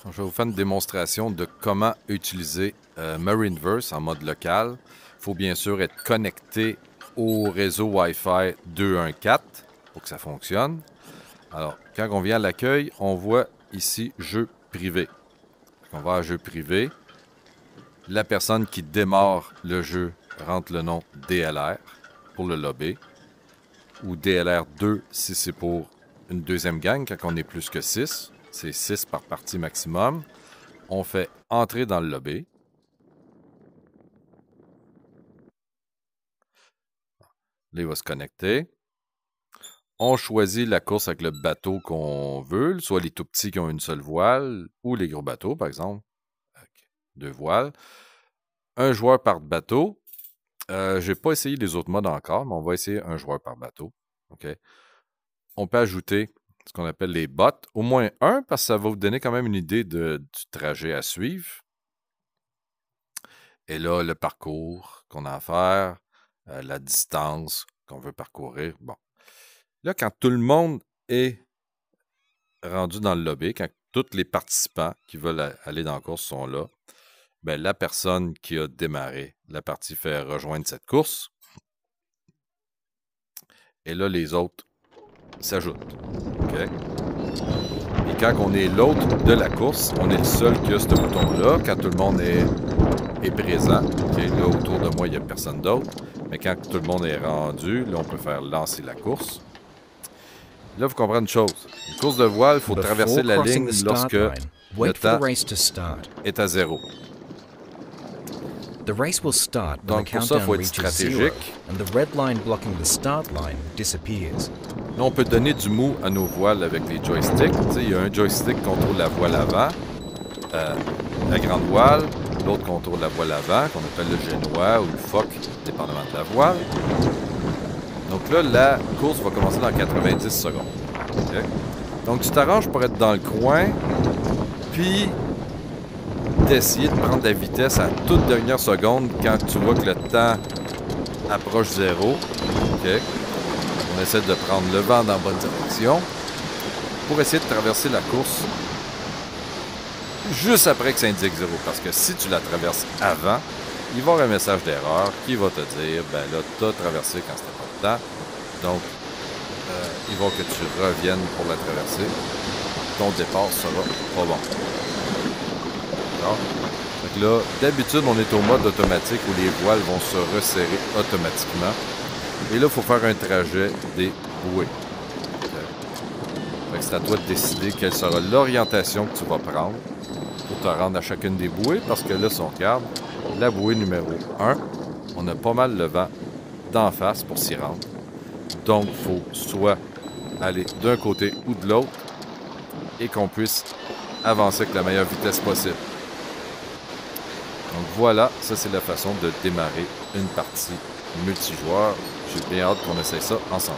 Je vais vous faire une démonstration de comment utiliser Marineverse en mode local. Il faut bien sûr être connecté au réseau Wi-Fi 214 pour que ça fonctionne. Alors, quand on vient à l'accueil, on voit ici « Jeu privé ». On va à « Jeu privé ». La personne qui démarre le jeu rentre le nom DLR pour le lobby ou DLR2 si c'est pour une deuxième gang quand on est plus que 6. C'est 6 par partie maximum. On fait entrer dans le lobby. Là, il va se connecter. On choisit la course avec le bateau qu'on veut, soit les tout petits qui ont une seule voile ou les gros bateaux, par exemple, avec 2 voiles. Un joueur par bateau. Je n'ai pas essayé les autres modes encore, mais on va essayer un joueur par bateau. Okay. On peut ajouter ce qu'on appelle les bots. Au moins un, parce que ça va vous donner quand même une idée du trajet à suivre. Et là, le parcours qu'on a à faire, la distance qu'on veut parcourir. Bon. Là, quand tout le monde est rendu dans le lobby, quand tous les participants qui veulent aller dans la course sont là, ben, la personne qui a démarré la partie fait rejoindre cette course. Et là, les autres s'ajoutent. Okay? Et quand on est l'autre de la course, on est le seul qui a ce bouton-là. Quand tout le monde est présent, okay? Là, autour de moi, il n'y a personne d'autre. Mais quand tout le monde est rendu, là, on peut faire lancer la course. Là, il faut comprendre une chose. Une course de voile, il faut traverser la ligne lorsque le temps est à 0. The race will start when the Donc, pour ça, il countdown faut être reaches 0 stratégique. and the red line blocking the start line disappears. Là, on peut donner du mou à nos voiles avec les joysticks. Il y a un joystick qui contrôle la voile avant, la grande voile. L'autre contrôle la voile avant, qu'on appelle le génois ou le phoque, dépendamment de la voile. Donc là, la course va commencer dans 90 secondes. Okay? Donc, tu t'arranges pour être dans le coin, puis d'essayer de prendre la vitesse à toute dernière seconde quand tu vois que le temps approche 0. Okay? On essaie de prendre le vent dans la bonne direction pour essayer de traverser la course juste après que ça indique 0. Parce que si tu la traverses avant, il va y avoir un message d'erreur qui va te dire, ben là, tu as traversé quand c'était pas le temps. Donc, il va que tu reviennes pour la traverser. Ton départ sera pas bon. D'accord? Donc là, d'habitude, on est au mode automatique où les voiles vont se resserrer automatiquement. Et là, il faut faire un trajet des bouées. Okay. C'est à toi de décider quelle sera l'orientation que tu vas prendre pour te rendre à chacune des bouées. Parce que là, si on regarde, la bouée numéro 1, on a pas mal le vent d'en face pour s'y rendre. Donc, il faut soit aller d'un côté ou de l'autre et qu'on puisse avancer avec la meilleure vitesse possible. Donc voilà, ça c'est la façon de démarrer une partie multijoueur. J'ai bien hâte qu'on essaye ça ensemble.